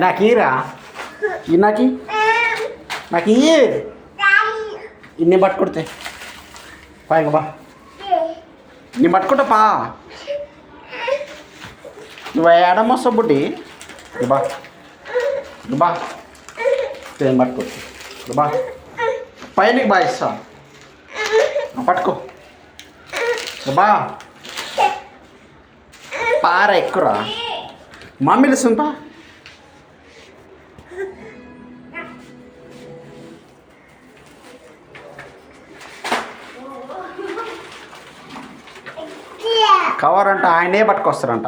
నాకు ఇరా నాకు నాకు ఇన్ని పట్టుకొడితే పైగా బా నేను పట్టుకుంటా పా నువ్వు ఏడమొస్తావు బుడ్డి బా బా నేను పట్టుకో బా పైనకి బా ఇస్తా పట్టుకో బా పార ఎక్కురా మమ్మీ లేస్తుంటా కవర్ అంట ఆయనే పట్టుకొస్తారంట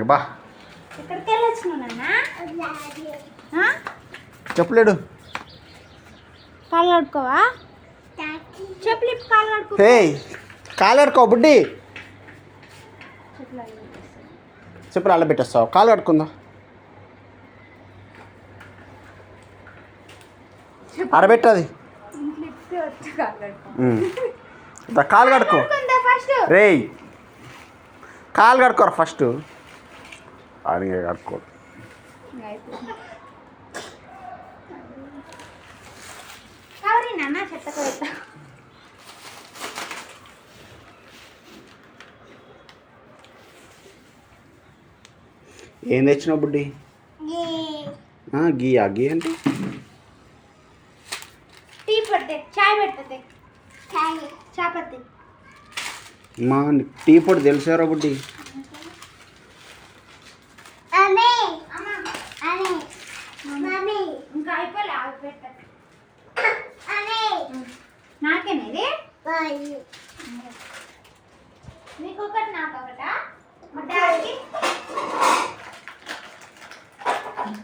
బా చెప్పలేడు కాళ్ళు ఆడుకోవా చెప్పలే కాళ్ళు ఆడుకో హే కాలు ఆడుకో బుడ్డి చెప్పులు అల్ల పెట్టేస్తావు కాలు ఆడుకుందా అరబెట్టది కాలు కడుకో రే కాలు కడుకోరా ఫస్ట్ అడిగే కడుకో ఏం తెచ్చినావు బుడ్డి గీ గీ అంటే టీ పడితే చాయ్ పెడితే చాయ్ పడితే మా టీ పొడి తెలుసారా బుడ్డి ఇంకా అయిపోలే నాకేనేది నీకు ఒకటి నాకు ఒకటా మా డాడీకి